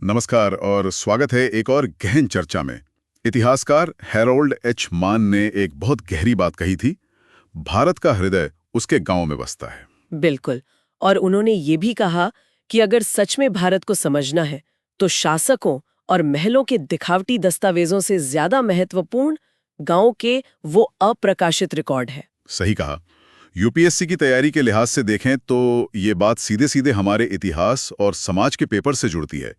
नमस्कार और स्वागत है एक और गहन चर्चा में। इतिहासकार हैरोल्ड एच मान ने एक बहुत गहरी बात कही थी। भारत का हृदय उसके गांव में बसता है। बिल्कुल। और उन्होंने ये भी कहा कि अगर सच में भारत को समझना है तो शासकों और महलों के दिखावटी दस्तावेजों से ज्यादा महत्वपूर्ण गांव के वो अप्रकाशित रिकॉर्ड है। सही कहा। यूपीएससी की तैयारी के लिहाज से देखें तो ये बात सीधे सीधे हमारे इतिहास और समाज के पेपर से जुड़ती है।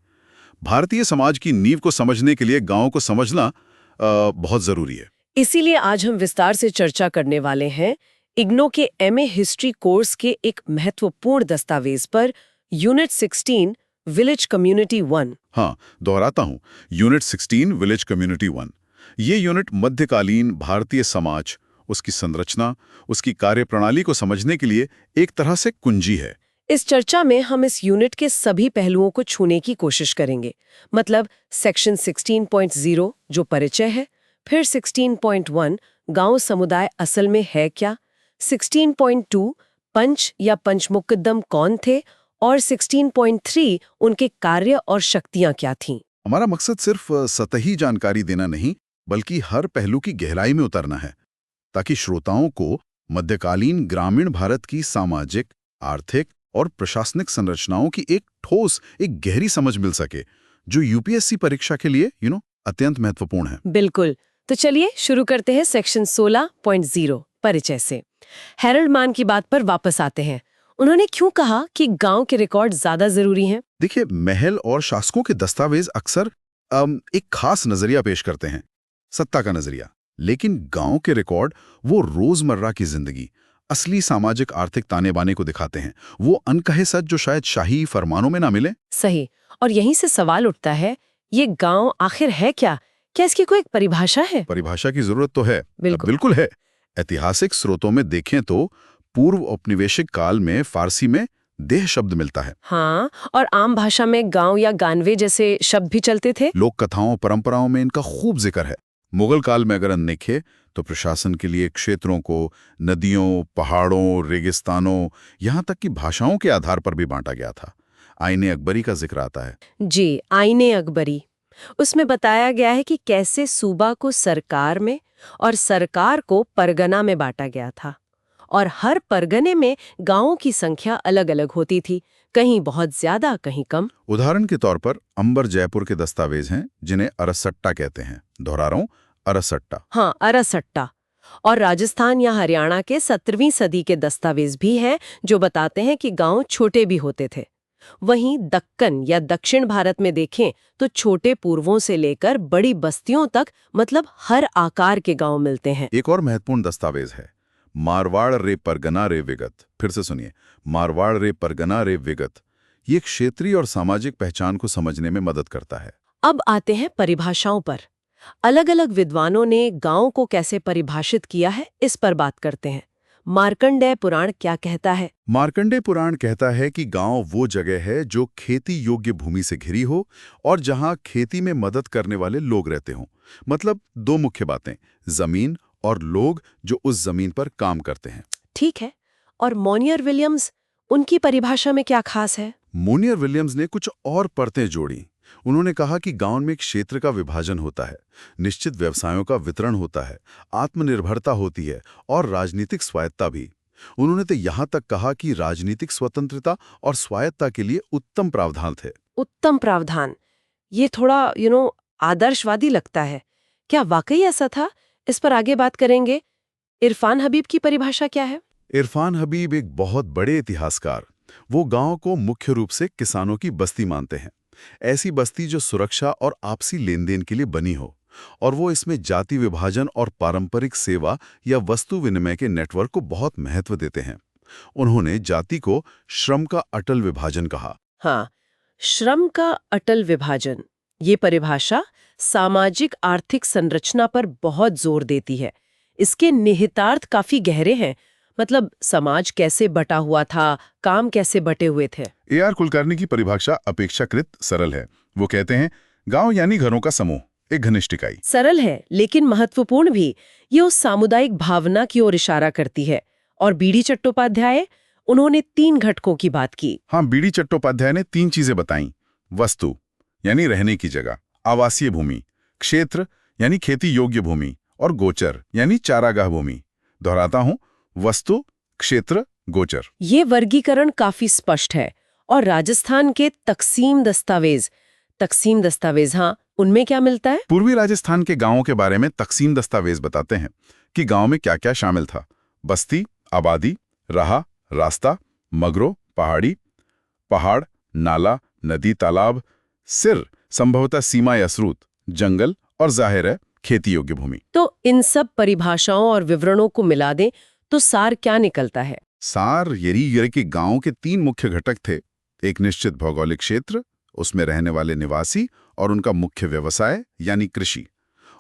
भारतीय समाज की नींव को समझने के लिए गांव को समझना बहुत जरूरी है। इसीलिए आज हम विस्तार से चर्चा करने वाले हैं इग्नो के एमए हिस्ट्री कोर्स के एक महत्वपूर्ण दस्तावेज पर, यूनिट 16 विलेज कम्युनिटी 1। हाँ, दोहराता हूँ, यूनिट 16 विलेज कम्युनिटी 1। ये यूनिट मध्यकालीन भारतीय समाज, उसकी संरचना, उसकी कार्यप्रणाली को समझने के लिए एक तरह से कुंजी है। इस चर्चा में हम इस यूनिट के सभी पहलुओं को छूने की कोशिश करेंगे। मतलब सेक्शन 16.0 जो परिचय है, फिर 16.1 गांव समुदाय असल में है क्या, 16.2 पंच या पंचमुकद्दम कौन थे, और 16.3 उनके कार्य और शक्तियां क्या थीं। हमारा मकसद सिर्फ सतही जानकारी देना नहीं, बल्कि हर पहलू की गहराई में उतरना है, ताकि श्रोताओं को मध्यकालीन ग्रामीण भारत की सामाजिक, आर्थिक और प्रशासनिक संरचनाओं की एक गहरी समझ मिल सके, जो यूपीएससी परीक्षा के लिए अत्यंत महत्वपूर्ण है। बिल्कुल। तो चलिए शुरू करते हैं सेक्शन 16.0 परिचय से। हैरोल्ड मान की बात पर वापस आते हैं। उन्होंने क्यों कहा कि गांव के रिकॉर्ड ज्यादा जरूरी हैं? देखिए, महल और शासकों के दस्तावेज अक्सर एक खास नजरिया पेश करते हैं, सत्ता का नजरिया। लेकिन गांव के रिकॉर्ड वो रोजमर्रा की जिंदगी, असली सामाजिक आर्थिक ताने बाने को दिखाते हैं। वो अनकहे सच जो शायद शाही फरमानों में ना मिले। सही। और यहीं से सवाल उठता है, ये गांव आखिर है क्या? क्या इसकी कोई एक परिभाषा है? परिभाषा की जरूरत तो है। बिल्कुल है। ऐतिहासिक स्रोतों में देखें तो पूर्व औपनिवेशिक काल में फारसी में देह शब्द मिलता है। हाँ, और आम भाषा में गांव या गानवे जैसे शब्द भी चलते थे। लोक कथाओं परंपराओं में इनका खूब जिक्र है। मुगल काल में अगर देखें तो प्रशासन के लिए क्षेत्रों को नदियों, पहाड़ों, रेगिस्तानों, यहाँ तक कि भाषाओं के आधार पर भी बांटा गया था। आईने अकबरी का जिक्र आता है। जी, आईने अकबरी। उसमें बताया गया है कि कैसे सूबा को सरकार में और सरकार को परगना में बांटा गया था, और हर परगने में गांवों की संख्या अलग-अलग होती थी, कहीं बहुत ज्यादा, कहीं कम। उदाहरण के तौर पर अंबर जयपुर के दस्तावेज हैं, जिन्हें अरसट्टा कहते हैं। दोहरा रहा हूं, अरसट्टा। हाँ, अरसट्टा। और राजस्थान या हरियाणा के 17वीं सदी के दस्तावेज भी हैं जो बताते हैं कि गांव छोटे भी होते थे। वहीं दक्कन या दक्षिण भारत में देखें तो छोटे पूर्वों से लेकर बड़ी बस्तियों तक, मतलब हर आकार के गांव मिलते हैं। एक और महत्वपूर्ण दस्तावेज है मारवाड़ रे परगना रे विगत। फिर से सुनिए, मारवाड़ रे परगना रे विगत। ये क्षेत्रीय और सामाजिक पहचान को समझने में मदद करता है। अब आते हैं परिभाषाओं पर। अलग-अलग विद्वानों ने गांव को कैसे परिभाषित किया है, इस पर बात करते हैं। मार्कंडेय पुराण क्या कहता है? मार्कंडेय पुराण कहता है कि गांव वो जगह है जो खेती योग्य भूमि से घिरी हो और जहां खेती में मदद करने वाले लोग रहते हों। मतलब दो मुख्य बातें, जमीन और लोग जो उस जमीन पर काम करते हैं। ठीक है। और मोनियर विलियम्स, उनकी परिभाषा में क्या खास है? मोनियर विलियम्स ने कुछ और परतें जोड़ी। उन्होंने कहा कि गांव में एक क्षेत्र का विभाजन होता है, निश्चित व्यवसायों का वितरण होता है, आत्मनिर्भरता होती है और राजनीतिक स्वायत्ता भी। उन्होंने तो यहां तक कहा कि राजनीतिक स्वतंत्रता और स्वायत्ता के लिए उत्तम प्रावधान थे। उत्तम प्रावधान, ये थोड़ा आदर्शवादी लगता है। क्या वाकई ऐसा था? इस पर आगे बात करेंगे। इरफान हबीब की परिभाषा क्या है? इरफान हबीब एक बहुत बड़े इतिहासकार। वो गांव को मुख्य रूप से किसानों की बस्ती मानते हैं। ऐसी बस्ती जो सुरक्षा और आपसी लेनदेन के लिए बनी हो, और वो इसमें जाति विभाजन और पारंपरिक सेवा या वस्तु विनिमय के नेटवर्क को बहुत महत्व देते हैं। उन्होंने जाति को श्रम का अटल विभाजन कहा। हाँ, श्रम का अटल विभाजन। ये परिभाषा सामाजिक आर्थिक संरचना पर बहुत जोर देती है। इसके निहितार्थ काफी गहरे हैं। मतलब समाज कैसे बटा हुआ था, काम कैसे बटे हुए थे। ए.आर. कुलकर्णी की परिभाषा अपेक्षाकृत सरल है। वो कहते हैं, गांव यानी घरों का समूह, एक घनिष्ठ इकाई। सरल है लेकिन महत्वपूर्ण भी। ये उस सामुदायिक भावना की ओर इशारा करती है। और बीडी चट्टोपाध्याय, उन्होंने 3 घटकों की बात की। हाँ, बीडी चट्टोपाध्याय ने 3 चीजें बताई। वस्तु, यानी रहने की जगह, आवासीय भूमि, क्षेत्र यानी खेती योग्य भूमि और गोचर यानी चारागाह भूमि। दोहराता हूं, वस्तु, क्षेत्र, गोचर। ये वर्गीकरण काफी स्पष्ट है। और राजस्थान के तकसीम दस्तावेज, हाँ, उनमें क्या मिलता है? पूर्वी राजस्थान के गांवों के बारे में तकसीम दस्तावेज बताते हैं कि गांव में क्या क्या शामिल था। बस्ती, आबादी, राह, रास्ता, मगरो, पहाड़, नाला, नदी, तालाब, सिर संभवतः सीमा या स्रोत, जंगल और जाहिर है खेती योग्य भूमि। तो इन सब परिभाषाओं और विवरणों को मिला दें तो सार क्या निकलता है? सार यही कि गांव के 3 मुख्य घटक थे। एक निश्चित भौगोलिक क्षेत्र, उसमें रहने वाले निवासी और उनका मुख्य व्यवसाय यानी कृषि।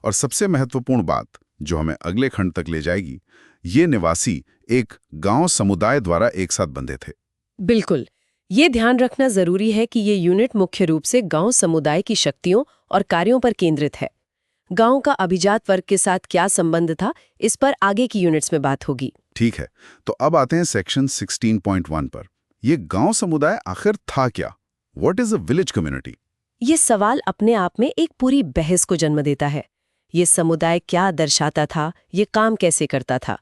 और सबसे महत्वपूर्ण बात जो हमें अगले खंड तक ले जाएगी, ये निवासी एक गांव समुदाय द्वारा एक साथ बंधे थे। बिल्कुल, ये ध्यान रखना जरूरी है कि ये यूनिट मुख्य रूप से गांव समुदाय की शक्तियों और कार्यों पर केंद्रित है। गांव का अभिजात वर्ग के साथ क्या संबंध था, इस पर आगे की यूनिट्स में बात होगी। ठीक है, तो अब आते हैं सेक्शन 16.1 पर। ये गांव समुदाय आखिर था क्या? What is a village community? ये सवाल अपने आप में एक पूरी बहस को जन्म देता है। ये समुदाय क्या दर्शाता था, ये काम कैसे करता था?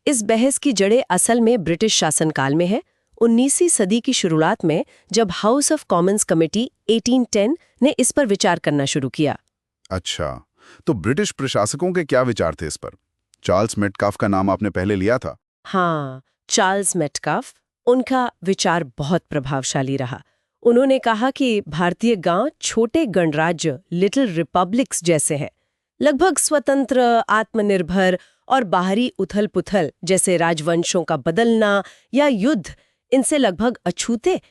इस बहस की जड़ें असल में ब्रिटिश शासनकाल में है। 19वीं सदी की शुरुआत में जब हाउस ऑफ कॉमन्स कमेटी 1810 ने इस पर विचार करना शुरू किया। अच्छा, तो ब्रिटिश प्रशासकों के क्या विचार थे इस पर? चार्ल्स मेटकाफ का नाम आपने पहले लिया था। हाँ, चार्ल्स मेटकाफ, उनका विचार बहुत प्रभावशाली रहा। उन्होंने कहा कि भारतीय गांव छोटे गणराज्य, लिटिल रिपब्लिक्स जैसे हैं, लगभग स्वतंत्र, आत्मनिर्भर और बाहरी उथल-पुथल जैसे राजवंशों का बदलना या युद्ध इनसे लगभग अछूते,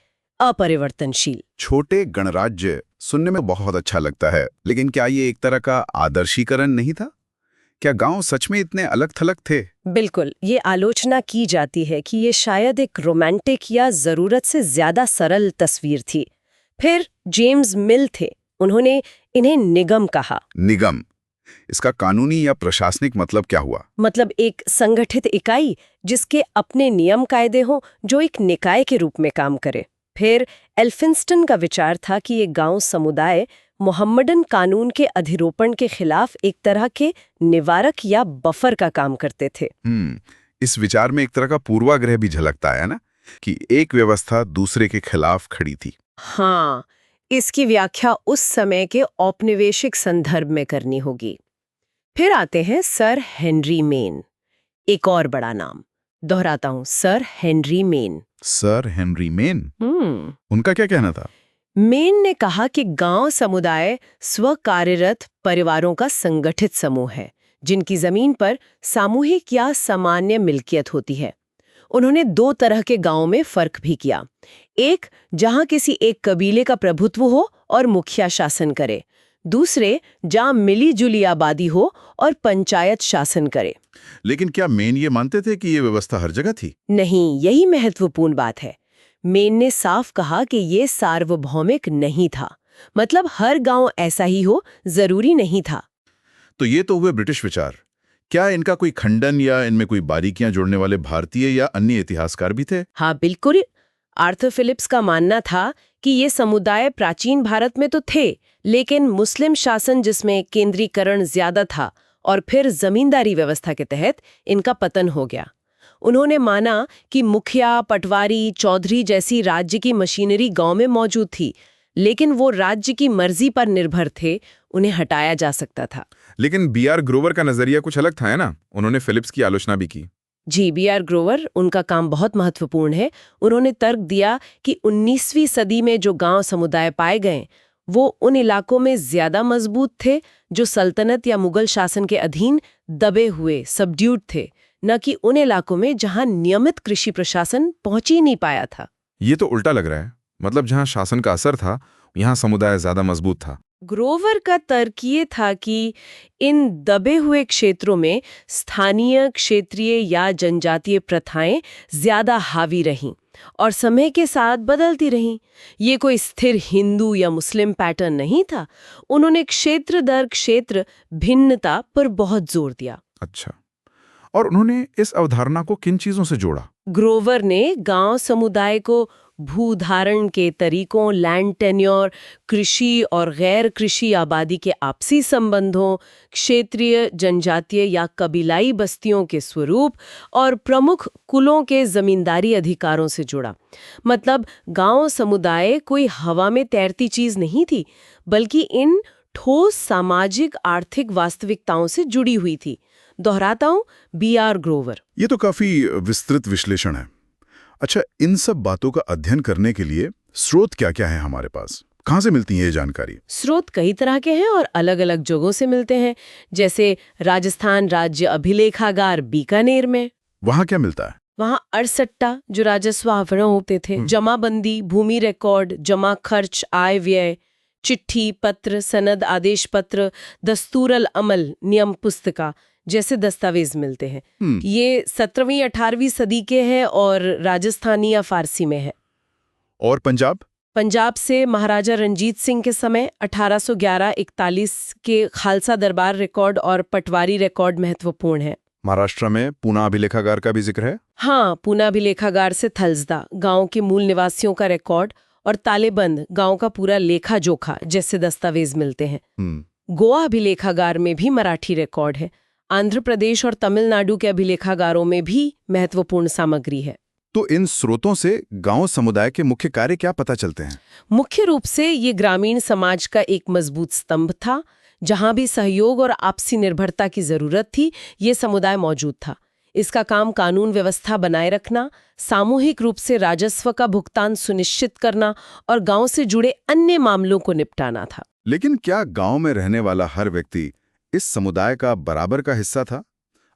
अपरिवर्तनशील। छोटे गणराज्य सुनने में बहुत अच्छा लगता है, लेकिन क्या ये एक तरह का आदर्शीकरण नहीं था? क्या गांव सच में इतने अलग-थलग थे? बिल्कुल, ये आलोचना की जाती है कि ये शायद एक रोमांटिक या जरूरत से ज्यादा सरल तस्वीर थी। फिर जेम्स मिल थे, उन्होंने इन्हें निगम कहा। निगम, इसका कानूनी या प्रशासनिक मतलब क्या हुआ? मतलब एक संगठित इकाई जिसके अपने नियम कायदे हों, जो एक निकाय के रूप में काम करे। फिर एल्फिंस्टन का विचार था कि ये गांव समुदाय मोहम्मडन कानून के अधिरोपण के खिलाफ एक तरह के निवारक या बफर का काम करते थे। इस विचार में एक तरह का पूर्वाग्रह भी झलकता है ना, कि एक व्यवस्था दूसरे के खिलाफ खड़ी थी। हाँ, इसकी व्याख्या उस समय के औपनिवेशिक संदर्भ में करनी होगी। फिर आते हैं सर हेनरी मेन, एक और बड़ा नाम। दोहराता हूं, sir Henry main. Sir Henry main, उनका क्या कहना था? मेन ने कहा कि गांव समुदाय स्वकार्यरत परिवारों का संगठित समूह है, जिनकी जमीन पर सामूहिक या सामान्य मिल्कियत होती है। उन्होंने 2 तरह के गांवों में फर्क भी किया। एक, जहां किसी एक कबीले का प्रभुत्व हो और मुखिया शासन करे। दूसरे, जहां मिली-जुली आबादी हो और पंचायत शासन करे। लेकिन क्या मेन ये मानते थे कि ये व्यवस्था हर जगह थी? नहीं, यही महत्वपूर्ण बात है। मेन ने साफ कहा कि ये सार्वभौमिक नहीं था। मतलब हर गांव ऐसा ही हो, जरूरी नहीं था। तो ये तो हुए ब्रिटिश विचार। क्या इनका कोई खंडन या इनमें कोई बारीकियां जोड़ने वाले भारतीय या अन्य इतिहासकार भी थे? हाँ, बिल्कुल। आर्थर फिलिप्स का मानना था कि ये समुदाय प्राचीन भारत में तो थे, लेकिन मुस्लिम शासन जिसमें केंद्रीकरण ज्यादा था और फिर जमींदारी व्यवस्था के तहत इनका पतन हो गया। उन्होंने माना कि मुखिया, पटवारी, चौधरी जैसी राज्य की मशीनरी गांव में मौजूद थी, लेकिन वो राज्य की मर्जी पर निर्भर थे, उन्हें हटाया जा सकता था। लेकिन बीआर ग्रोवर का नजरिया कुछ अलग था, है ना? उन्होंने फिलिप्स की आलोचना भी की। जी, बीआर ग्रोवर, उनका काम बहुत महत्वपूर्ण है। उन्होंने तर्क दिया कि 19वीं सदी में जो गांव समुदाय पाए गए, वो उन इलाकों में ज्यादा मजबूत थे जो सल्तनत या मुगल शासन के अधीन दबे हुए, सबड्यूड थे, न कि उन इलाकों में जहां नियमित कृषि प्रशासन पहुंच ही नहीं पाया था। ये तो उल्टा लग रहा है। मतलब जहां शासन का असर था, यहाँ समुदाय ज्यादा मजबूत था। ग्रोवर का तर्क ये था कि इन दबे हुए क्षेत्रों में स्थानीय, क्षेत्रीय या जनजातीय प्रथाएं ज्यादा हावी रहीं और समय के साथ बदलती रहीं। ये कोई स्थिर हिंदू या मुस्लिम पैटर्न नहीं था। उन्होंने क्षेत्र दर क्षेत्र भिन्नता पर बहुत जोर दिया। अच्छा, और उन्होंने इस अवधारणा को किन चीजों से जोड़ा? ग्रोवर ने गांव समुदाय को भूधारण के तरीकों, लैंड टेन्योर, कृषि और गैर कृषि आबादी के आपसी संबंधों, क्षेत्रीय, जनजातीय या कबीलाई बस्तियों के स्वरूप और प्रमुख कुलों के जमींदारी अधिकारों से जुड़ा। मतलब गांव समुदाय कोई हवा में तैरती चीज नहीं थी, बल्कि इन ठोस सामाजिक आर्थिक वास्तविकताओं से जुड़ी हुई थी। दोहराता हूं, B.R. ग्रोवर। ये तो काफी विस्तृत विश्लेषण है। अच्छा, इन सब बातों का अध्ययन करने के लिए स्रोत क्या-क्या है हमारे पास? कहाँ से मिलती है ये जानकारी? स्रोत कई तरह के हैं और अलग-अलग जगहों से मिलते हैं, जैसे राजस्थान राज्य अभिलेखागार बीकानेर में। वहाँ क्या मिलता है? वहाँ अड़सट्टा जो राजस्व आवरण होते थे, जमाबंदी, भूमि रिकॉर्ड, जमा खर्च, आय व्यय, चिट्ठी, पत्र, सनद, आदेश पत्र, दस्तूरल अमल, नियम पुस्तिका जैसे दस्तावेज मिलते हैं। ये 17वीं 18वीं सदी के हैं और राजस्थानी या फारसी में है। और पंजाब? पंजाब से महाराजा रंजीत सिंह के समय 1811-41 के खालसा दरबार रिकॉर्ड और पटवारी रिकॉर्ड महत्वपूर्ण है। महाराष्ट्र में पूना अभिलेखागार का भी जिक्र है। हाँ, पूना अभिलेखागार से थल्सदा गांव के मूल निवासियों का रिकॉर्ड और तालेबंद गांव का पूरा लेखा जोखा जैसे दस्तावेज मिलते हैं। गोवा अभिलेखागार में भी मराठी रिकॉर्ड है। आंध्र प्रदेश और तमिलनाडु के अभिलेखागारों में भी महत्वपूर्ण सामग्री है। तो इन स्रोतों से गांव समुदाय के मुख्य कार्य क्या पता चलते हैं? मुख्य रूप से ये ग्रामीण समाज का एक मजबूत स्तंभ था। जहां भी सहयोग और आपसी निर्भरता की जरूरत थी, ये समुदाय मौजूद था। इसका काम कानून व्यवस्था बनाए रखना, सामूहिक रूप से राजस्व का भुगतान सुनिश्चित करना और गांव से जुड़े अन्य मामलों को निपटाना था। लेकिन क्या गांव में रहने वाला हर व्यक्ति इस समुदाय का बराबर का हिस्सा था?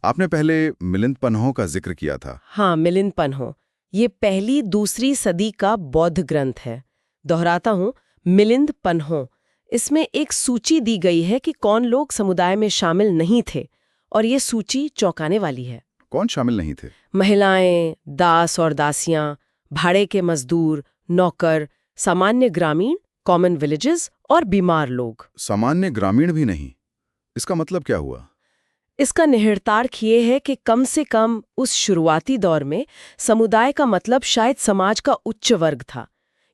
आपने पहले मिलिंद पन्हो का जिक्र किया था। हाँ, मिलिंद पन्हो ये पहली दूसरी सदी का बौद्ध ग्रंथ है। दोहराता हूँ, मिलिंद पन्हो। इसमें एक सूची दी गई है कि कौन लोग समुदाय में शामिल नहीं थे, और ये सूची चौंकाने वाली है। कौन शामिल नहीं थे? महिलाएं, दास और दासियां, भाड़े के मजदूर, नौकर, सामान्य ग्रामीण, कॉमन विलेजेस और बीमार लोग। सामान्य ग्रामीण भी नहीं? इसका मतलब क्या हुआ? इसका निहितार्थ ये है कि कम से कम उस शुरुआती दौर में समुदाय का मतलब शायद समाज का उच्च वर्ग था।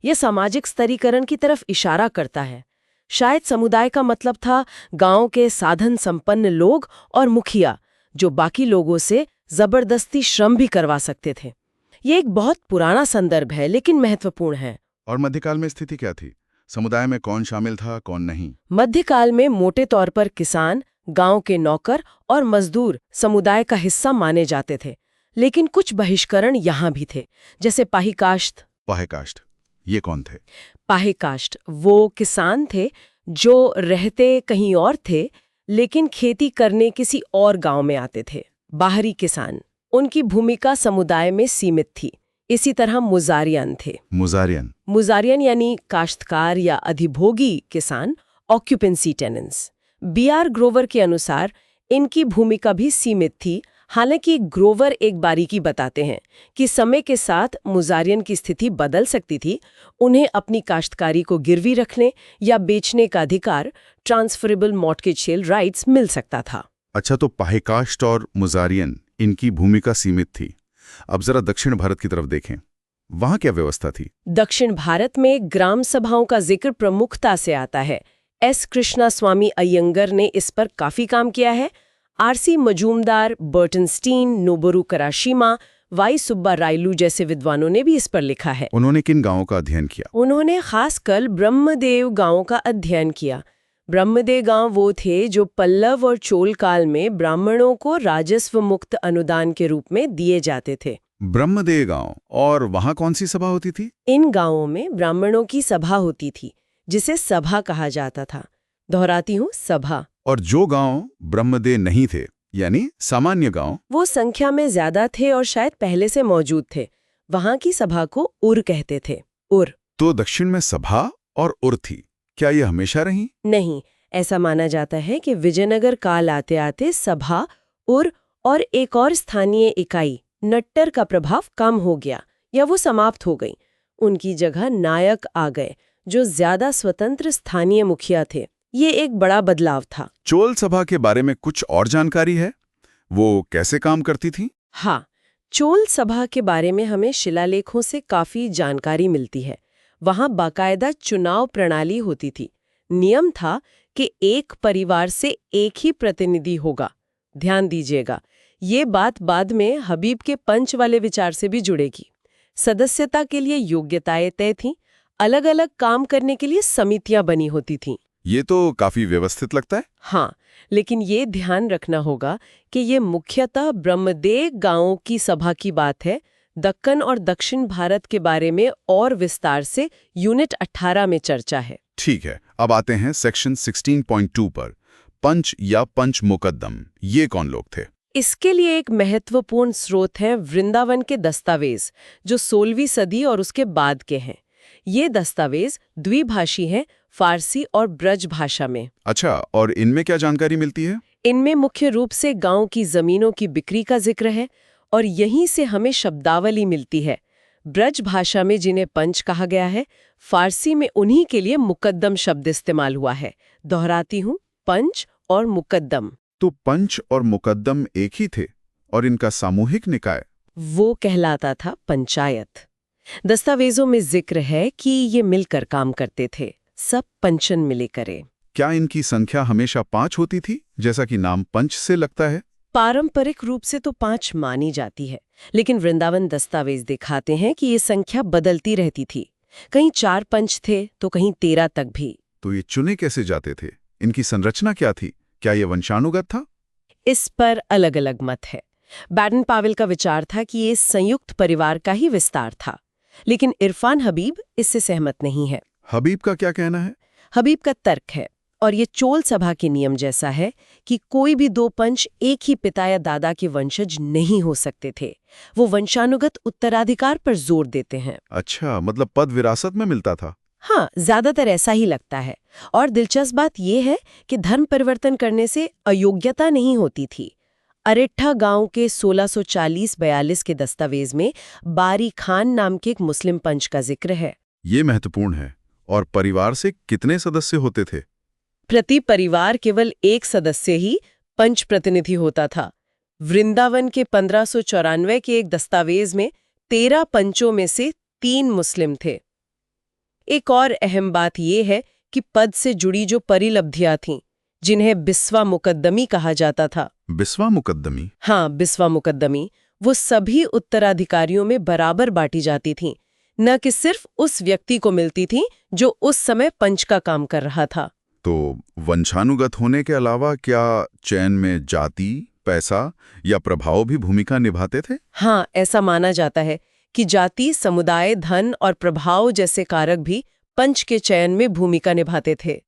यह सामाजिक स्तरीकरण की तरफ इशारा करता है। शायद समुदाय का मतलब था गांव के साधन संपन्न लोग और मुखिया, जो बाकी लोगों से जबरदस्ती श्रम भी करवा सकते थे। ये एक बहुत पुराना संदर्भ है, लेकिन महत्वपूर्ण है। और मध्यकाल में स्थिति क्या थी? समुदाय में कौन शामिल था, कौन नहीं? मध्यकाल में मोटे तौर पर किसान, गांव के नौकर और मजदूर समुदाय का हिस्सा माने जाते थे, लेकिन कुछ बहिष्करण यहाँ भी थे, जैसे पाहीकाष्ठ। पाहीकाष्ठ ये कौन थे? पाहीकाष्ठ वो किसान थे जो रहते कहीं और थे, लेकिन खेती करने किसी और गांव में आते थे। बाहरी किसान, उनकी भूमिका समुदाय में सीमित थी। इसी तरह मुजारियन थे। मुजारियन यानी काश्तकार या अधिभोगी किसान, ऑक्यूपेंसी टेनेंट्स। B.R. ग्रोवर के अनुसार इनकी भूमिका भी सीमित थी। हालांकि ग्रोवर एक बारीकी बताते हैं कि समय के साथ मुजारियन की स्थिति बदल सकती थी। उन्हें अपनी काश्तकारी को गिरवी रखने या बेचने का अधिकार, ट्रांसफरेबल मॉर्टगेज सेल राइट्स, मिल सकता था। अच्छा, तो पाहीकाष्ठ और मुजारियन इनकी भूमिका सीमित थी। अब जरा दक्षिण भारत की तरफ देखें, वहां क्या व्यवस्था थी? दक्षिण भारत में ग्राम सभाओं का जिक्र प्रमुखता से आता है। S. कृष्णास्वामी अयंगर ने इस पर काफी काम किया है। R.C. Majumdar, बर्टनस्टीन, Noboru कराशिमा, Y Subba रायलू जैसे विद्वानों ने भी इस पर लिखा है। उन्होंने किन गांवों का अध्ययन किया? उन्होंने खासकर ब्रह्मदेव गांवों का अध्ययन किया। ब्रह्मदेव गांव वो थे जो पल्लव और चोल काल में ब्राह्मणों को राजस्व मुक्त अनुदान के रूप में दिए जाते थे। ब्रह्मदेव गांव, और वहां कौन सी सभा होती थी? इन गांवों में ब्राह्मणों की सभा होती थी, जिसे सभा कहा जाता था। दोहराती हूँ, सभा। और जो गांव ब्रह्मदेव नहीं थे, यानी सामान्य गांव, वो संख्या में ज्यादा थे और शायद पहले से मौजूद थे। वहां की सभा को उर कहते थे। उर। तो दक्षिण में सभा और उर थी। क्या ये हमेशा रही? नहीं, ऐसा माना जाता है कि विजयनगर काल आते आते सभा, उर और एक और स्थानीय इकाई नट्टर का प्रभाव कम हो गया या वो समाप्त हो गई। उनकी जगह नायक आ गए, जो ज्यादा स्वतंत्र स्थानीय मुखिया थे। ये एक बड़ा बदलाव था। चोल सभा के बारे में कुछ और जानकारी है? वो कैसे काम करती थी? हाँ, चोल सभा के बारे में हमें शिलालेखों से काफी जानकारी मिलती है। वहां बाकायदा चुनाव प्रणाली होती थी। नियम था कि एक परिवार से एक ही प्रतिनिधि होगा। ध्यान दीजिएगा, ये बात बाद में हबीब के पंच वाले विचार से भी जुड़ेगी। सदस्यता के लिए योग्यताएं तय थीं, अलग अलग काम करने के लिए समितियां बनी होती थीं। ये तो काफी व्यवस्थित लगता है। हाँ, लेकिन ये ध्यान रखना होगा कि ये मुख्यतः ब्रह्मदेव गांवों की सभा की बात है। दक्कन और दक्षिण भारत के बारे में और विस्तार से यूनिट 18 में चर्चा है। ठीक है, अब आते हैं सेक्शन 16.2 पर। पंच या पंच मुकद्दम, ये कौन लोग थे? इसके लिए एक महत्वपूर्ण स्रोत है वृंदावन के दस्तावेज, जो 16वीं सदी और उसके बाद के हैं। ये दस्तावेज द्विभाषी हैं, फारसी और ब्रज भाषा में। अच्छा, और इनमें क्या जानकारी मिलती है? इनमें मुख्य रूप से गांव की जमीनों की बिक्री का जिक्र है और यहीं से हमें शब्दावली मिलती है। ब्रज भाषा में जिन्हें पंच कहा गया है, फारसी में उन्हीं के लिए मुकद्दम शब्द इस्तेमाल हुआ है। दोहराती हूँ, पंच और मुकद्दम। तो पंच और मुकद्दम एक ही थे और इनका सामूहिक निकाय? वो कहलाता था पंचायत। दस्तावेजों में जिक्र है कि ये मिलकर काम करते थे, सब पंचन मिले करे। क्या इनकी संख्या हमेशा 5 होती थी, जैसा कि नाम पंच से लगता है? पारंपरिक रूप से तो 5 मानी जाती है, लेकिन वृंदावन दस्तावेज दिखाते हैं कि ये संख्या बदलती रहती थी। कहीं 4 पंच थे तो कहीं 13 तक भी। तो ये चुने कैसे जाते थे? इनकी संरचना क्या थी? क्या ये वंशानुगत था? इस पर अलग अलग मत है। बैडन पावेल का विचार था कि ये संयुक्त परिवार का ही विस्तार था, लेकिन इरफान हबीब इससे सहमत नहीं है। हबीब का क्या कहना है? हबीब का तर्क है, और ये चोल सभा के नियम जैसा है, कि कोई भी 2 पंच एक ही पिता या दादा के वंशज नहीं हो सकते थे। वो वंशानुगत उत्तराधिकार पर जोर देते हैं। अच्छा, मतलब पद विरासत में मिलता था? हाँ, ज्यादातर ऐसा ही लगता है। और दिलचस्प बात यह है कि धर्म परिवर्तन करने से अयोग्यता नहीं होती थी। अरेठा गांव के 1640-42 के दस्तावेज में बारी खान नाम के एक मुस्लिम पंच का जिक्र है। ये महत्वपूर्ण है। और परिवार से कितने सदस्य होते थे? प्रति परिवार केवल एक सदस्य ही पंच प्रतिनिधि होता था। वृंदावन के 1594 के एक दस्तावेज में 13 पंचों में से 3 मुस्लिम थे। एक और अहम बात यह है कि पद से जुड़ी जो परिलब्धियां थीं, जिन्हें बिस्वा मुकद्दमी कहा जाता था। बिस्वा मुकद्दमी? हाँ, बिस्वा मुकद्दमी, वो सभी उत्तराधिकारियों में बराबर बांटी जाती थीं, न कि सिर्फ उस व्यक्ति को मिलती थी जो उस समय पंच का काम कर रहा था। तो वंशानुगत होने के अलावा क्या चयन में जाति, पैसा या प्रभाव भी भूमिका निभाते थे? हाँ, ऐसा माना जाता है कि जाति, समुदाय, धन और प्रभाव जैसे कारक भी पंच के चयन में भूमिका निभाते थे।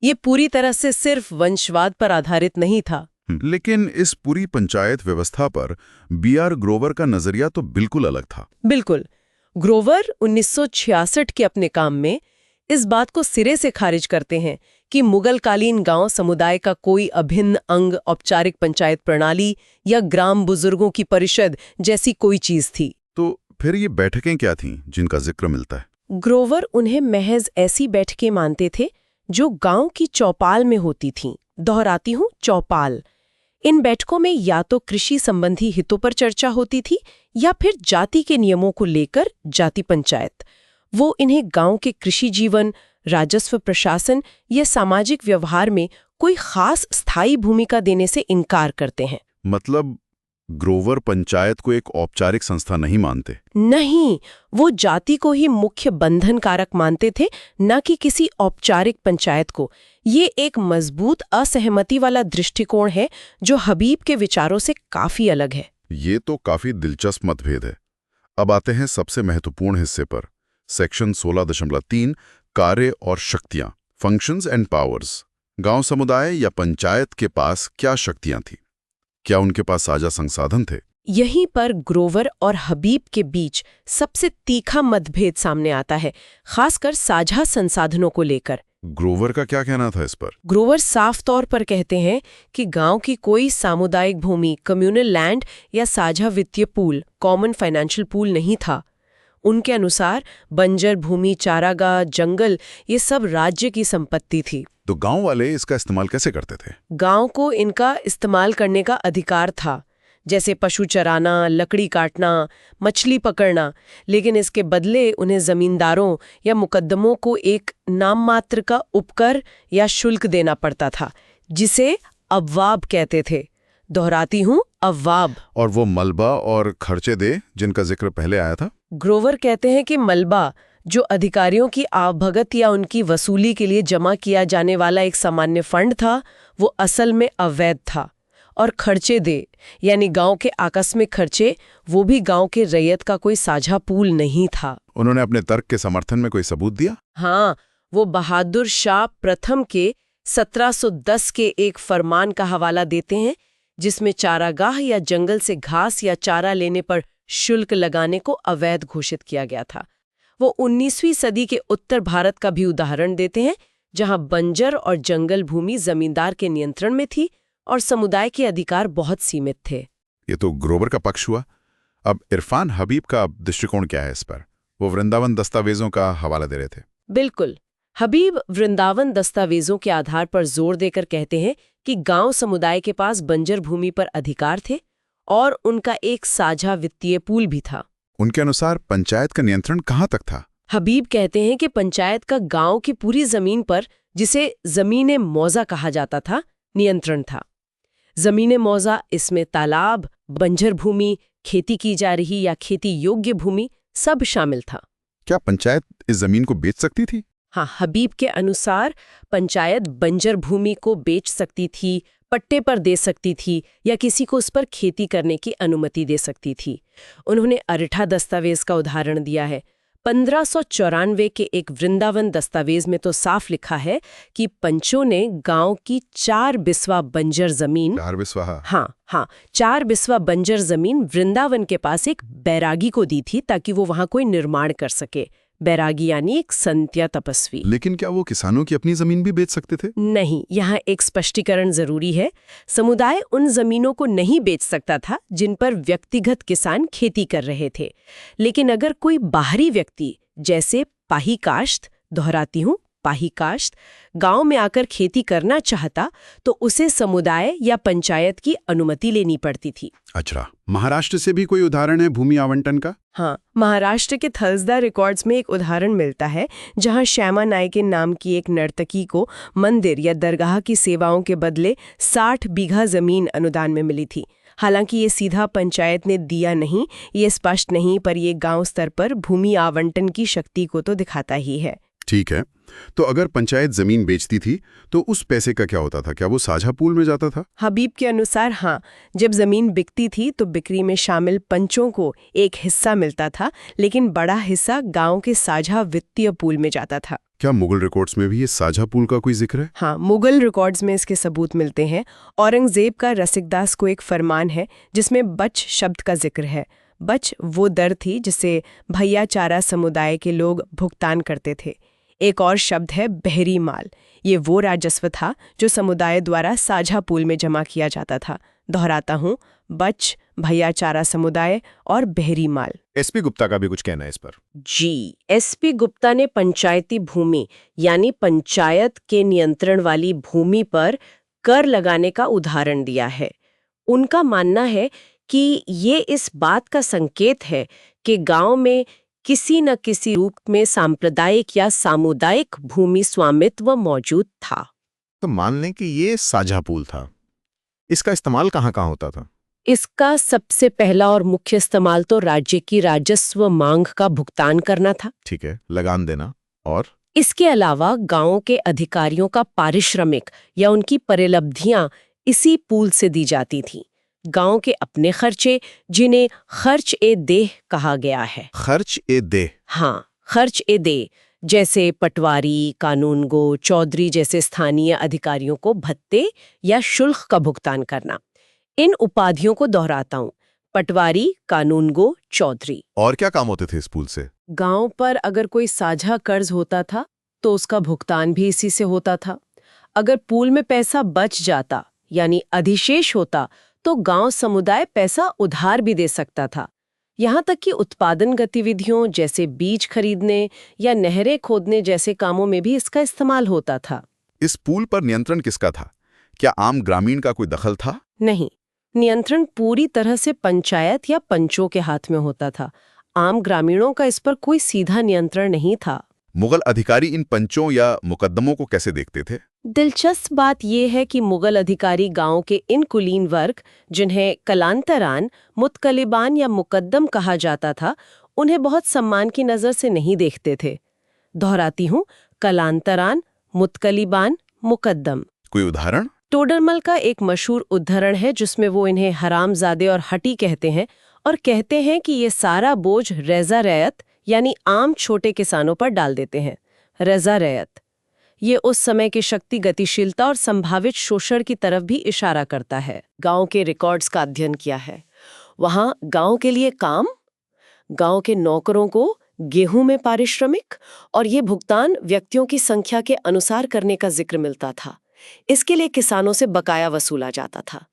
ये पूरी तरह से सिर्फ वंशवाद पर आधारित नहीं था। लेकिन इस पूरी पंचायत व्यवस्था पर B.R. ग्रोवर का नजरिया तो बिल्कुल अलग था। बिल्कुल। ग्रोवर 1966 के अपने काम में इस बात को सिरे से खारिज करते हैं कि मुगलकालीन गांव समुदाय का कोई अभिन्न अंग औपचारिक पंचायत प्रणाली या ग्राम बुजुर्गों की परिषद जैसी कोई चीज थी। तो फिर ये बैठकें क्या थीं जिनका जिक्र मिलता है? ग्रोवर उन्हें महज ऐसी बैठकें मानते थे जो गांव की चौपाल में होती थीं। दोहराती हूँ, चौपाल। इन बैठकों में या तो कृषि संबंधी हितों पर चर्चा होती थी या फिर जाति के नियमों को लेकर जाति पंचायत। वो इन्हें गांव के कृषि जीवन, राजस्व प्रशासन या सामाजिक व्यवहार में कोई खास स्थायी भूमिका देने से इनकार करते हैं। मतलब ग्रोवर पंचायत को एक औपचारिक संस्था नहीं मानते? नहीं, वो जाति को ही मुख्य बंधन कारक मानते थे, न कि किसी औपचारिक पंचायत को। ये एक मजबूत असहमति वाला दृष्टिकोण है जो हबीब के विचारों से काफी अलग है। ये तो काफी दिलचस्प मतभेद है। अब आते हैं सबसे महत्वपूर्ण हिस्से पर, सेक्शन 16.3 कार्य और शक्तियां, फंक्शंस एंड पावर्स। गांव समुदाय या पंचायत के पास क्या शक्तियां थी? क्या उनके पास साझा संसाधन थे? यहीं पर ग्रोवर और हबीब के बीच सबसे तीखा मतभेद सामने आता है, खासकर साझा संसाधनों को लेकर। ग्रोवर का क्या कहना था इस पर? ग्रोवर साफ तौर पर कहते हैं कि गांव की कोई सामुदायिक भूमि, कम्युनल लैंड या साझा वित्तीय पूल, कॉमन फाइनेंशियल पूल नहीं था। उनके अनुसार बंजर भूमि, चारागाह, जंगल, ये सब राज्य की संपत्ति थी। तो गांव वाले इसका इस्तेमाल कैसे करते थे? गांव को इनका इस्तेमाल करने का अधिकार था। जैसे पशु चराना, लकड़ी काटना, मछली पकड़ना, लेकिन इसके बदले उन्हें जमींदारों या मुकद्दमों को एक नाम मात्र का उपकर या शुल्क देना पड़ता था, जिसे अव्वाब कहते थे। दोहराती हूँ, अव्वाब। और वो मलबा और खर्चे दे जिनका जिक्र पहले आया था? ग्रोवर कहते हैं कि मलबा, जो अधिकारियों की आवभगत या उनकी वसूली के लिए जमा किया जाने वाला एक सामान्य फंड था, वो असल में अवैध था। और खर्चे दे यानी गांव के आकस्मिक खर्चे, वो भी गांव के रैयत का कोई साझा पूल नहीं था। उन्होंने अपने तर्क के समर्थन में कोई सबूत दिया? हाँ, वो बहादुर शाह प्रथम के 1710 के एक फरमान का हवाला देते हैं, जिसमें चारागाह या जंगल से घास या चारा लेने पर शुल्क लगाने को अवैध घोषित किया गया था। वो 19वीं सदी के उत्तर भारत का भी उदाहरण देते हैं, जहां बंजर और जंगल भूमि जमींदार के नियंत्रण में थी और समुदाय के अधिकार बहुत सीमित थे। ये तो ग्रोवर का पक्ष हुआ। अब इरफान हबीब का दृष्टिकोण क्या है इस पर? वो वृंदावन दस्तावेजों का हवाला दे रहे थे। बिल्कुल। हबीब वृंदावन दस्तावेजों के आधार पर जोर देकर कहते हैं कि गांव समुदाय के पास बंजर भूमि पर अधिकार थे और उनका एक साझा वित्तीय पूल भी था। उनके अनुसार पंचायत का नियंत्रण कहाँ तक था? हबीब कहते हैं कि पंचायत का गांव की पूरी जमीन पर, जिसे जमीने मौजा कहा जाता था, नियंत्रण था। जमीने मौजा, इसमें तालाब, बंजर भूमि, खेती की जा रही या खेती योग्य भूमि, सब शामिल था। क्या पंचायत इस जमीन को बेच सकती थी? हाँ, हबीब के अनुसार पंचायत बंजर भूमि को बेच सकती थी, पट्टे पर दे सकती थी या किसी को उस पर खेती करने की अनुमति दे सकती थी। उन्होंने अरिठा दस्तावेज का उदाहरण दिया है। 1594 के एक वृंदावन दस्तावेज में तो साफ लिखा है कि पंचों ने गांव की 4 बिस्वा बंजर जमीन 4 बिस्वा? हाँ, 4 बिस्वा बंजर जमीन वृंदावन के पास एक बैरागी को दी थी, ताकि वो वहां कोई निर्माण कर सके। बैरागी यानी एक संत या तपस्वी। लेकिन क्या वो किसानों की अपनी जमीन भी बेच सकते थे? नहीं, यहाँ एक स्पष्टीकरण जरूरी है। समुदाय उन जमीनों को नहीं बेच सकता था जिन पर व्यक्तिगत किसान खेती कर रहे थे, लेकिन अगर कोई बाहरी व्यक्ति, जैसे पाही काश्त, दोहराती हूँ, पाही काश्त, गांव में आकर खेती करना चाहता, तो उसे समुदाय या पंचायत की अनुमति लेनी पड़ती थी। अच्छा, महाराष्ट्र से भी कोई उदाहरण है भूमि आवंटन का? हाँ, महाराष्ट्र के थल्सदा रिकॉर्ड्स में एक उदाहरण मिलता है, जहां श्यामा नायके नाम की एक नर्तकी को मंदिर या दरगाह की सेवाओं के बदले 60 बीघा जमीन अनुदान में मिली थी। हालांकि ये सीधा पंचायत ने दिया नहीं, ये स्पष्ट नहीं, पर ये गांव स्तर पर भूमि आवंटन की शक्ति को तो दिखाता ही है। ठीक है, तो अगर पंचायत जमीन बेचती थी तो उस पैसे का क्या होता था? क्या वो साझा पूल में जाता था? हबीब के अनुसार हाँ, जब जमीन बिकती थी तो बिक्री में शामिल पंचों को एक हिस्सा मिलता था, लेकिन बड़ा हिस्सा गांव के साझा वित्तीय पूल में जाता था। क्या मुगल रिकॉर्ड्स में भी ये साझा पूल का कोई जिक्र है? हाँ, मुगल रिकॉर्ड्स में इसके सबूत मिलते हैं। औरंगजेब का रसिकदास को एक फरमान है जिसमें बच शब्द का जिक्र है। बच वो दर थी जिसे भैया चारा समुदाय के लोग भुगतान करते थे। एक और शब्द है बहरी माल। ये वो राजस्व था जो समुदाय द्वारा साझा पूल में जमा किया जाता था। दोहराता हूँ, बच, भैया चारा समुदाय और बहरी माल। एसपी गुप्ता का भी कुछ कहना है इस पर? जी, एसपी गुप्ता ने पंचायती भूमि यानी पंचायत के नियंत्रण वाली भूमि पर कर लगाने का उदाहरण दिया है। उनका मानना है कि ये इस बात का संकेत है कि गांव में किसी न किसी रूप में सांप्रदायिक या सामुदायिक भूमि स्वामित्व मौजूद था। तो मान लें कि ये साझा पूल था, इसका इस्तेमाल कहाँ होता था? इसका सबसे पहला और मुख्य इस्तेमाल तो राज्य की राजस्व मांग का भुगतान करना था। ठीक है, लगान देना। और इसके अलावा गांव के अधिकारियों का पारिश्रमिक या उनकी परिलब्धियां इसी पूल से दी जाती थीं। गांव के अपने खर्चे, जिन्हें खर्च ए देह कहा गया है। खर्च ए देह? हाँ, खर्च ए देह, जैसे पटवारी, कानूनगो, चौधरी जैसे स्थानीय अधिकारियों को भत्ते या शुल्क का भुगतान करना। इन उपाधियों को दोहराता हूँ, पटवारी, कानूनगो, चौधरी। और क्या काम होते थे इस पूल से? गांव पर अगर कोई साझा कर्ज होता था तो उसका भुगतान भी इसी से होता था। अगर पूल में पैसा बच जाता यानी अधिशेष होता तो गांव समुदाय पैसा उधार भी दे सकता था। यहाँ तक कि उत्पादन गतिविधियों जैसे बीज खरीदने या नहरें खोदने जैसे कामों में भी इसका इस्तेमाल होता था। इस पूल पर नियंत्रण किसका था? क्या आम ग्रामीण का कोई दखल था? नहीं, नियंत्रण पूरी तरह से पंचायत या पंचों के हाथ में होता था। आम ग्रामीणों का इस पर कोई सीधा नियंत्रण नहीं था। मुगल अधिकारी इन पंचों या मुकद्दमों को कैसे देखते थे? दिलचस्प बात यह है कि मुगल अधिकारी गांव के इन कुलीन वर्ग, जिन्हें कलांतरान, मुत्कलिबान या मुकद्दम कहा जाता था, उन्हें बहुत सम्मान की नजर से नहीं देखते थे। दोहराती हूँ, कलांतरान, मुत्कलिबान, मुकद्दम। कोई उदाहरण? टोडरमल का एक मशहूर उद्धरण है जिसमें वो इन्हें हरामजादे और हटी कहते हैं और कहते हैं कि ये सारा बोझ रज़ा रैयत यानी आम छोटे किसानों पर डाल देते हैं। रज़ा रैयत ये उस समय की शक्ति, गतिशीलता और संभावित शोषण की तरफ भी इशारा करता है। गांव के रिकॉर्ड्स का अध्ययन किया है। वहां गांव के लिए काम, गांव के नौकरों को गेहूं में पारिश्रमिक और ये भुगतान व्यक्तियों की संख्या के अनुसार करने का जिक्र मिलता था। इसके लिए किसानों से बकाया वसूला जाता था।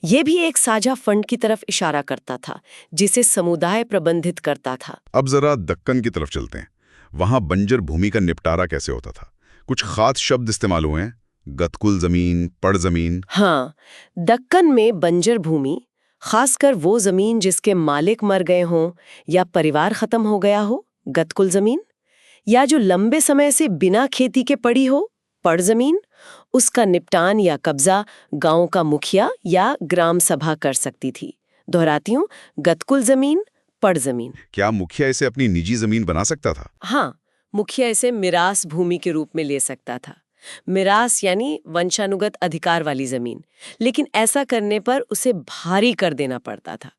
ये भी एक साझा फंड की तरफ इशारा करता था जिसे समुदाय प्रबंधित करता था। अब जरा दक्कन की तरफ चलते हैं। वहां बंजर भूमि का निपटारा कैसे होता था? कुछ खास शब्द इस्तेमाल हुए हैं, गतकुल जमीन, पड़ जमीन। हाँ, दक्कन में बंजर भूमि, खासकर वो जमीन जिसके मालिक मर गए हों या परिवार खत्म हो गया हो, गतकुल जमीन, या जो लंबे समय से बिना खेती के पड़ी हो, पड़ जमीन, उसका निपटान या कब्जा गांव का मुखिया या ग्राम सभा कर सकती थी। दोहराती हूँ, गतकुल जमीन, पड़ जमीन। क्या मुखिया इसे अपनी निजी जमीन बना सकता था? हाँ, मुखिया इसे मिरास भूमि के रूप में ले सकता था। मिरास यानी वंशानुगत अधिकार वाली जमीन, लेकिन ऐसा करने पर उसे भारी कर देना पड़ता था।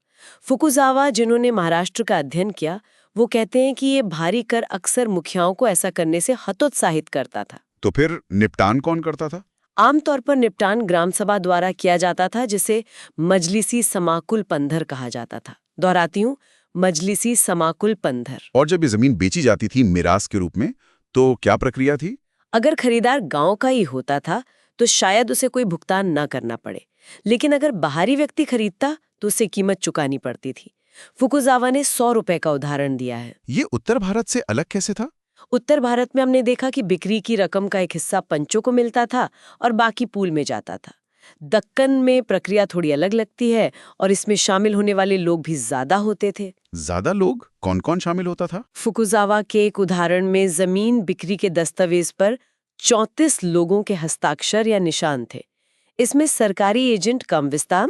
फुकुजावा, जिन्होंने महाराष्ट्र का अध्ययन किया, वो कहते हैं कि ये भारी कर अक्सर मुखियाओं को ऐसा करने से हतोत्साहित करता था। तो फिर निपटान कौन करता था? आमतौर पर निपटान ग्राम सभा द्वारा किया जाता था, जिसे मजलिसी समाकुल पंधर कहा जाता था। दोहराती हूँ, मजलिसी समाकुल पंधर। और जब ये जमीन बेची जाती थी मिरास के रूप में, तो क्या प्रक्रिया थी? अगर खरीदार गांव का ही होता था तो शायद उसे कोई भुगतान न करना पड़े, लेकिन अगर बाहरी व्यक्ति खरीदता तो उसे कीमत चुकानी पड़ती थी। फुकुजावा ने 100 रुपए का उदाहरण दिया है। ये उत्तर भारत से अलग कैसे था? उत्तर भारत में हमने देखा कि बिक्री की रकम का एक हिस्सा पंचों को मिलता था और बाकी पूल में जाता था। दक्कन में प्रक्रिया थोड़ी अलग लगती है और इसमें शामिल होने वाले लोग भी ज्यादा होते थे। ज्यादा लोग? कौन कौन शामिल होता था? फुकुजावा के एक उदाहरण में जमीन बिक्री के दस्तावेज पर 34 लोगों के हस्ताक्षर या निशान थे। इसमें सरकारी एजेंट कम विस्तार,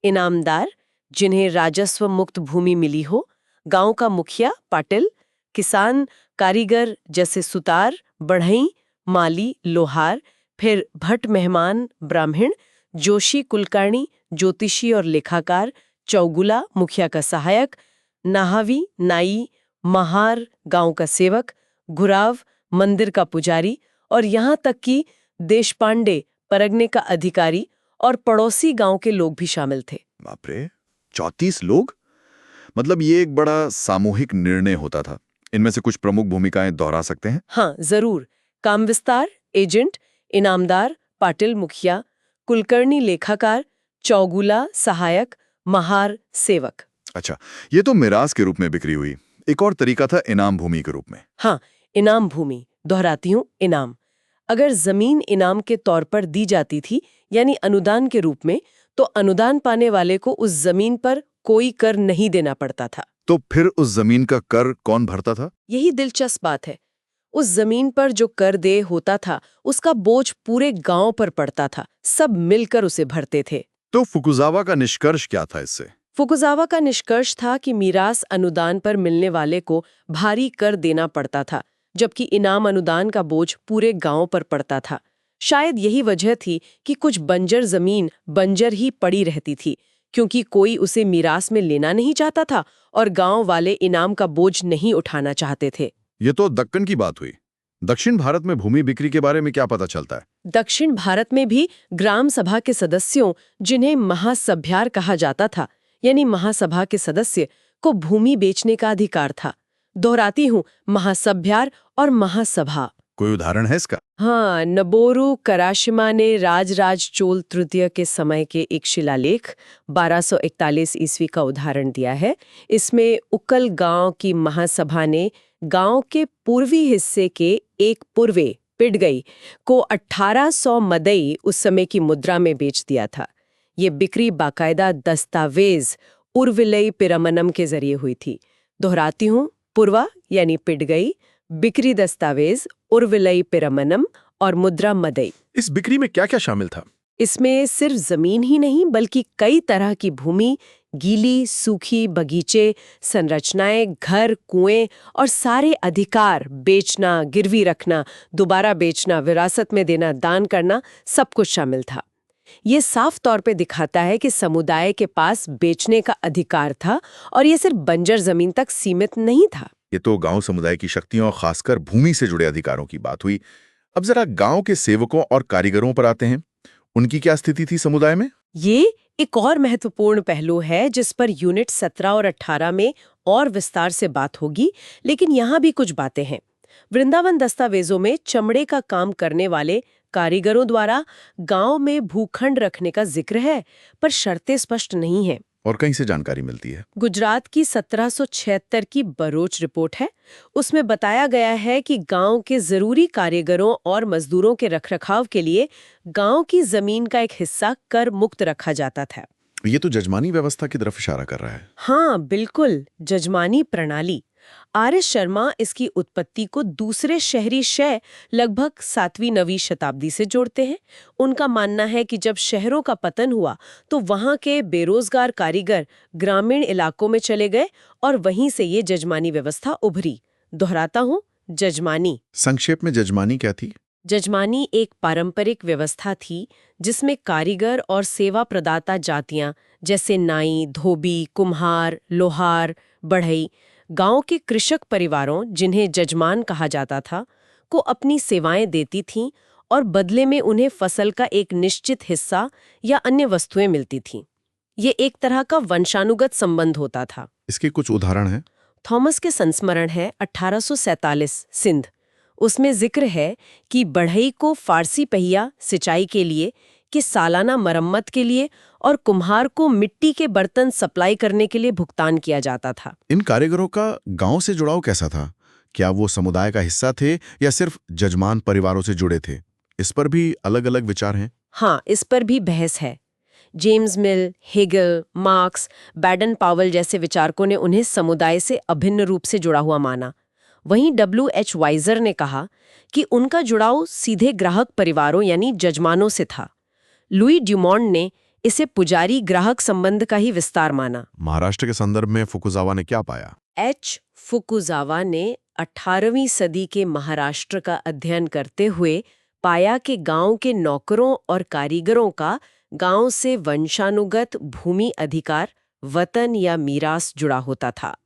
इनामदार जिन्हें राजस्व मुक्त भूमि मिली हो, गांव का मुखिया पाटिल, किसान, कारीगर जैसे सुतार, बढ़ई, माली, लोहार, फिर भट्ट मेहमान, ब्राह्मण, जोशी, कुलकर्णी, ज्योतिषी और लेखाकार, चौगुला मुखिया का सहायक, नाहावी, नाई, महार गांव का सेवक, घुराव मंदिर का पुजारी और यहाँ तक कि देशपांडे परगने का अधिकारी और पड़ोसी गांव के लोग भी शामिल थे। बाप रे, 34 लोग? मतलब ये एक बड़ा सामूहिक निर्णय होता था। इनमें से कुछ प्रमुख भूमिकाएं दोहरा सकते हैं? हाँ, जरूर। काम विस्तार, एजेंट, इनामदार, पाटिल मुखिया, कुलकर्णी लेखाकार, चौगुला सहायक, महार सेवक। अच्छा, ये तो मिरास के रूप में बिक्री हुई। एक और तरीका था इनाम भूमि के रूप में। हाँ, इनाम भूमि। दोहराती हूँ, इनाम। अगर जमीन इनाम के तौर पर दी जाती थी यानी अनुदान के रूप में, तो अनुदान पाने वाले को उस जमीन पर कोई कर नहीं देना पड़ता था। तो फिर उस जमीन का कर कौन भरता था? यही दिलचस्प बात है। उस जमीन पर जो कर देय होता था उसका बोझ पूरे गांव पर पड़ता था। सब मिलकर उसे भरते थे। तो फुकुजावा का निष्कर्ष क्या था इससे? फुकुजावा का निष्कर्ष था कि मीरास अनुदान पर मिलने वाले को भारी कर देना पड़ता था, जबकि इनाम अनुदान का बोझ पूरे गांव पर पड़ता था। शायद यही वजह थी कि कुछ बंजर जमीन बंजर ही पड़ी रहती थी, क्योंकि कोई उसे मीरास में लेना नहीं चाहता था और गांव वाले इनाम का बोझ नहीं उठाना चाहते थे। ये तो दक्कन की बात हुई। दक्षिण भारत में भूमि बिक्री के बारे में क्या पता चलता है? दक्षिण भारत में भी ग्राम सभा के सदस्यों, जिन्हें महासभ्यार कहा जाता था, यानी महासभा के सदस्य को भूमि बेचने का अधिकार था। दोहराती हूँ, महासभ्यार और महासभा। कोई उदाहरण है इसका? हाँ, नबोरू कराशिमा ने राजराज चोल तृतीय के समय के एक शिलालेख 1241 ईस्वी का उदाहरण दिया है। इसमें उक्कल गांव की महासभा ने गांव के पूर्वी हिस्से के एक पूर्वे पिडगई को 1800 मदई उस समय की मुद्रा में बेच दिया था। ये बिक्री बाकायदा दस्तावेज उर्विलई पिरामनम के जरिए हुई थी। दोहराती हूँ, पूर्वा यानी पिट गई, बिक्री दस्तावेज उर्विलई पिरामनम और मुद्रा मदई। इस बिक्री में क्या क्या शामिल था? इसमें सिर्फ जमीन ही नहीं बल्कि कई तरह की भूमि, गीली, सूखी, बगीचे, संरचनाएं, घर, कुएं और सारे अधिकार बेचना, गिरवी रखना, दोबारा बेचना, विरासत में देना, दान करना, सब कुछ शामिल था। ये साफ तौर पे दिखाता है कि समुदाय के पास बेचने का अधिकार था और ये सिर्फ बंजर जमीन तक सीमित नहीं था। ये तो गांव समुदाय की शक्तियों और खासकर भूमि से जुड़े अधिकारों की बात हुई। अब जरा गांव के सेवकों और कारीगरों पर आते हैं। उनकी क्या स्थिति थी समुदाय में? ये एक और महत्वपूर्ण पहलू है जिस पर यूनिट 17 और 18 में और विस्तार से बात होगी, लेकिन यहाँ भी कुछ बातें हैं। वृंदावन दस्तावेजों में चमड़े का काम करने वाले कारीगरों द्वारा गांव में भूखंड रखने का जिक्र है, पर शर्तें स्पष्ट नहीं हैं। और कहीं से जानकारी मिलती है? गुजरात की 1776 की बरोच रिपोर्ट है। उसमें बताया गया है कि गांव के जरूरी कारीगरों और मजदूरों के रखरखाव के लिए गांव की जमीन का एक हिस्सा कर मुक्त रखा जाता था। ये तो जजमानी व्यवस्था की तरफ इशारा कर रहा है। हाँ बिल्कुल, जजमानी प्रणाली। आर.एस. शर्मा इसकी उत्पत्ति को दूसरे शहरी शय लगभग 7वीं-9वीं शताब्दी से जोड़ते हैं। उनका मानना है कि जब शहरों का पतन हुआ तो वहां के बेरोजगार कारीगर ग्रामीण इलाकों में चले गए और वहीं से ये जजमानी व्यवस्था उभरी। दोहराता हूँ, जजमानी। संक्षेप में जजमानी क्या थी? जजमानी एक पारंपरिक व्यवस्था थी जिसमें कारीगर और सेवा प्रदाता जातियां जैसे नाई, धोबी, कुम्हार, लोहार, बढ़ई, गांव के कृषक परिवारों, जिन्हें जजमान कहा जाता था, को अपनी सेवाएं देती थीं और बदले में उन्हें फसल का एक निश्चित हिस्सा या अन्य वस्तुएं मिलती थीं। ये एक तरह का वंशानुगत संबंध होता था। इसके कुछ उदाहरण हैं? थॉमस के संस्मरण है 1847 सिंध। उसमें जिक्र है कि बढ़ई को फारसी पहिया सिंचाई के लिए, कि सालाना मरम्मत के लिए और कुम्हार को मिट्टी के बर्तन सप्लाई करने के लिए भुगतान किया जाता था। इन कारीगरों का गांव से जुड़ाव कैसा था? क्या वो समुदाय का हिस्सा थे या सिर्फ जजमान परिवारों से जुड़े थे? इस पर भी अलग-अलग विचार हैं। हाँ, इस पर भी बहस है। जेम्स मिल, हेगल, मार्क्स, बैडन पावल जैसे विचारकों ने उन्हें समुदाय से अभिन्न रूप से जुड़ा हुआ माना। वहीं W.H. वाइजर ने कहा कि उनका जुड़ाव सीधे ग्राहक परिवारों यानी जजमानों से था। लुई ड्यूमॉन्ड ने इसे पुजारी ग्राहक संबंध का ही विस्तार माना। महाराष्ट्र के संदर्भ में फुकुजावा ने क्या पाया? एच. फुकुजावा ने 18वीं सदी के महाराष्ट्र का अध्ययन करते हुए पाया कि गांव के नौकरों और कारीगरों का गांव से वंशानुगत भूमि अधिकार, वतन या मीरास जुड़ा होता था।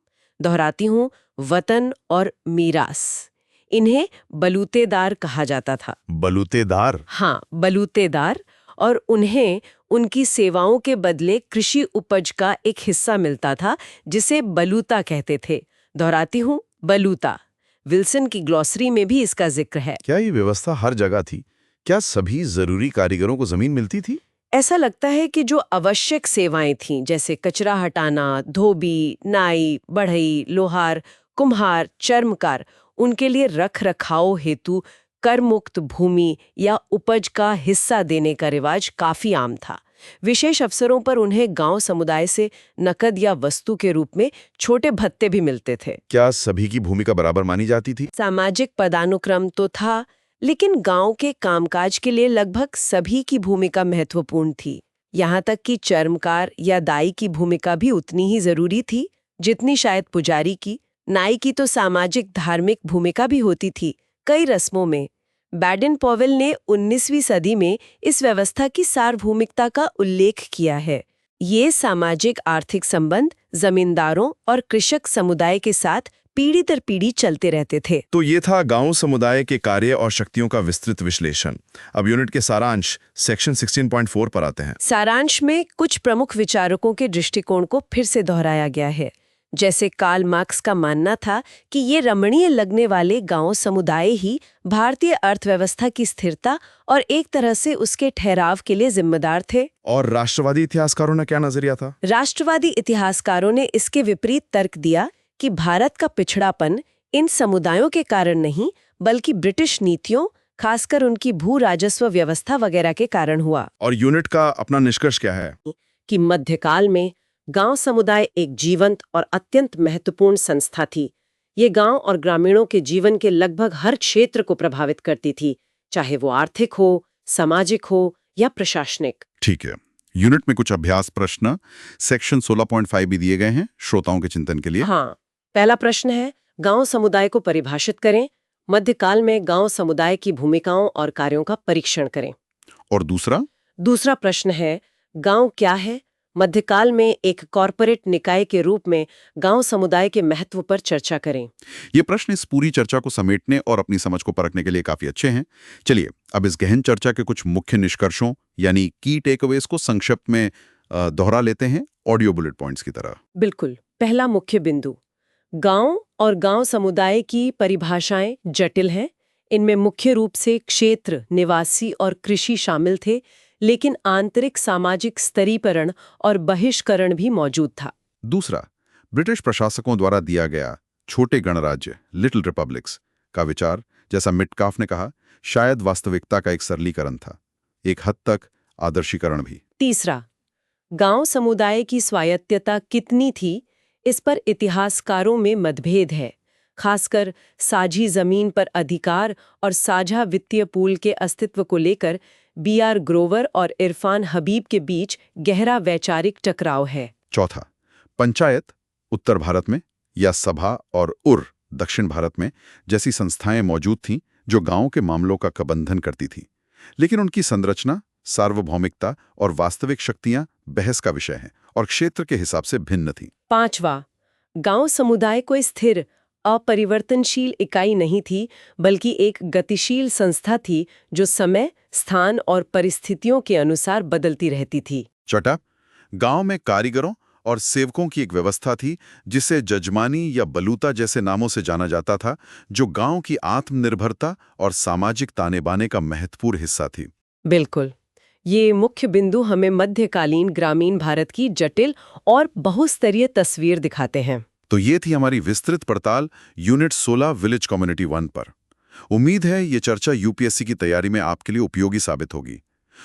दोहराती हूँ, वतन और मीरास। इन्हें बलूतेदार कहा जाता था। बलूतेदार? हाँ, बलूतेदार। और उन्हें उनकी सेवाओं के बदले कृषि उपज का एक हिस्सा मिलता था जिसे बलूता कहते थे। दोहराती हूँ, बलूता। विल्सन की ग्लॉसरी में भी इसका जिक्र है। क्या ये व्यवस्था हर जगह थी? क्या सभी जरूरी कारीगरों को जमीन मिलती थी? ऐसा लगता है कि जो आवश्यक सेवाएं थीं जैसे कचरा हटाना, धोबी, नाई, बढ़ई, लोहार, कुम्हार, चर्मकार, उनके लिए रख रखाव हेतु कर मुक्त भूमि या उपज का हिस्सा देने का रिवाज काफी आम था। विशेष अवसरों पर उन्हें गांव समुदाय से नकद या वस्तु के रूप में छोटे भत्ते भी मिलते थे। क्या सभी की भूमिका बराबर मानी जाती थी? सामाजिक पदानुक्रम तो था, लेकिन गांव के कामकाज के लिए लगभग सभी की भूमिका महत्वपूर्ण थी। यहाँ तक कि चर्मकार या दाई की भूमिका भी उतनी ही जरूरी थी जितनी शायद पुजारी की। नाई की तो सामाजिक धार्मिक भूमिका भी होती थी कई रस्मों में। बैडन पॉवेल ने 19वीं सदी में इस व्यवस्था की सार्वभौमिकता का उल्लेख किया है। ये सामाजिक आर्थिक संबंध जमींदारों और कृषक समुदाय के साथ पीढ़ी दर पीढ़ी चलते रहते थे। तो ये था गांव समुदाय के कार्य और शक्तियों का विस्तृत विश्लेषण। अब यूनिट के सारांश सेक्शन 16.4 पर आते हैं। सारांश में कुछ प्रमुख विचारकों के दृष्टिकोण को फिर से दोहराया गया है। जैसे कार्ल मार्क्स का मानना था कि ये रमणीय लगने वाले गांव समुदाय ही भारतीय अर्थव्यवस्था की स्थिरता और एक तरह से उसके ठहराव के लिए जिम्मेदार थे। और राष्ट्रवादी इतिहासकारों ने क्या नजरिया था? राष्ट्रवादी इतिहासकारों ने इसके विपरीत तर्क दिया कि भारत का पिछड़ापन इन समुदायों के कारण नहीं बल्कि ब्रिटिश नीतियों, खासकर उनकी भू राजस्व व्यवस्था वगैरह के कारण हुआ। और यूनिट का अपना निष्कर्ष क्या है? कि मध्यकाल में गांव समुदाय एक जीवंत और अत्यंत महत्वपूर्ण संस्था थी। ये गांव और ग्रामीणों के जीवन के लगभग हर क्षेत्र को प्रभावित करती थी, चाहे वो आर्थिक हो, सामाजिक हो या प्रशासनिक। ठीक है। यूनिट में कुछ अभ्यास प्रश्न सेक्शन 16.5 भी दिए गए हैं श्रोताओं के चिंतन के लिए। हाँ, पहला प्रश्न है, गांव समुदाय को परिभाषित करें। मध्यकाल में गांव समुदाय की भूमिकाओं और कार्यों का परीक्षण करें। और दूसरा प्रश्न है, गांव क्या है? मध्यकाल में एक कॉरपोरेट निकाय के रूप में गांव समुदाय के महत्व पर चर्चा करें। ये प्रश्न इस पूरी चर्चा को समेटने और अपनी समझ को परखने के लिए काफी अच्छे हैं। चलिए अब इस गहन चर्चा के कुछ मुख्य निष्कर्षों यानी की टेकअवेज को संक्षिप्त में दोहरा लेते हैं ऑडियो बुलेट पॉइंट्स की तरह। बिल्कुल। पहला मुख्य बिंदु, गांव और गांव समुदाय की परिभाषाएं जटिल हैं। इनमें मुख्य रूप से क्षेत्र, निवासी और कृषि शामिल थे, लेकिन आंतरिक सामाजिक स्तरीकरण और बहिष्करण भी मौजूद था। दूसरा, ब्रिटिश प्रशासकों द्वारा दिया गया छोटे गणराज्य लिटिल रिपब्लिक्स का विचार, जैसा मिटकाफ ने कहा, शायद वास्तविकता का एक सरलीकरण था, एक हद तक आदर्शीकरण भी। तीसरा, गांव समुदाय की स्वायत्तता कितनी थी, इस पर इतिहासकारों में मतभेद है। खासकर साझी जमीन पर अधिकार और साझा वित्तीय पूल के अस्तित्व को लेकर B.R. ग्रोवर और इरफान हबीब के बीच गहरा वैचारिक टकराव है। चौथा, पंचायत उत्तर भारत में या सभा और उर दक्षिण भारत में जैसी संस्थाएं मौजूद थीं जो गांव के मामलों का प्रबंधन करती थी, लेकिन उनकी संरचना, सार्वभौमिकता और वास्तविक शक्तियां बहस का विषय हैं और क्षेत्र के हिसाब से भिन्न थीं। पांचवा, गांव समुदाय कोई स्थिर अपरिवर्तनशील इकाई नहीं थी, बल्कि एक गतिशील संस्था थी जो समय, स्थान और परिस्थितियों के अनुसार बदलती रहती थी। छठा, गांव में कारीगरों और सेवकों की एक व्यवस्था थी जिसे जजमानी या बलूता जैसे नामों से जाना जाता था, जो गांव की आत्मनिर्भरता और सामाजिक ताने-बाने का महत्वपूर्ण हिस्सा थी। बिल्कुल। ये मुख्य बिंदु हमें मध्यकालीन ग्रामीण भारत की जटिल और बहुस्तरीय तस्वीर दिखाते हैं। तो ये थी हमारी विस्तृत पड़ताल यूनिट 16 विलेज कम्युनिटी 1 पर। उम्मीद है ये चर्चा यूपीएससी की तैयारी में आपके लिए उपयोगी साबित होगी।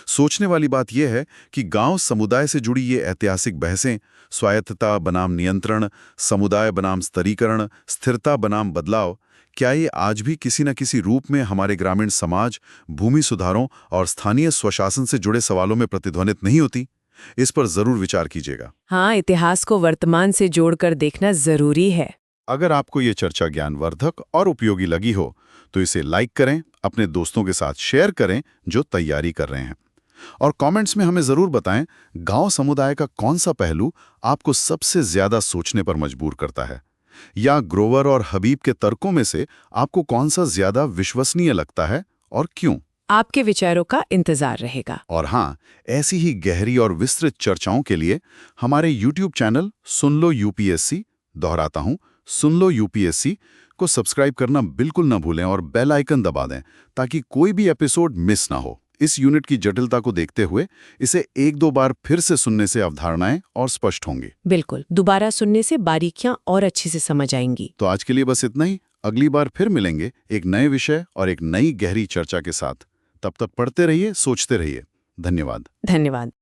सोचने वाली बात यह है कि गांव समुदाय से जुड़ी ये ऐतिहासिक बहसें, स्वायत्तता बनाम नियंत्रण, समुदाय बनाम स्तरीकरण, स्थिरता बनाम बदलाव, क्या ये आज भी किसी न किसी रूप में हमारे ग्रामीण समाज, भूमि सुधारों और स्थानीय स्वशासन से जुड़े सवालों में प्रतिध्वनित नहीं होती? इस पर जरूर विचार कीजिएगा। हाँ, इतिहास को वर्तमान से जोड़कर देखना जरूरी है। अगर आपको ये चर्चा ज्ञानवर्धक और उपयोगी लगी हो तो इसे लाइक करें, अपने दोस्तों के साथ शेयर करें जो तैयारी कर रहे हैं, और कमेंट्स में हमें जरूर बताएं गांव समुदाय का कौन सा पहलू आपको सबसे ज्यादा सोचने पर मजबूर करता है, या ग्रोवर और हबीब के तर्कों में से आपको कौन सा ज्यादा विश्वसनीय लगता है और क्यों। आपके विचारों का इंतजार रहेगा। और हाँ, ऐसी ही गहरी और विस्तृत चर्चाओं के लिए हमारे YouTube चैनल सुन लो यूपीएससी, दोहराता हूं, सुन लो यूपीएससी को सब्सक्राइब करना बिल्कुल न भूलें और बेल आइकन दबा दें ताकि कोई भी एपिसोड मिस ना हो। इस यूनिट की जटिलता को देखते हुए इसे एक दो बार फिर से सुनने से अवधारणाएं और स्पष्ट होंगी। बिल्कुल, दोबारा सुनने से बारीकियां और अच्छे से समझ आएंगी। तो आज के लिए बस इतना ही। अगली बार फिर मिलेंगे एक नए विषय और एक नई गहरी चर्चा के साथ। तब तक पढ़ते रहिए, सोचते रहिए। धन्यवाद। धन्यवाद।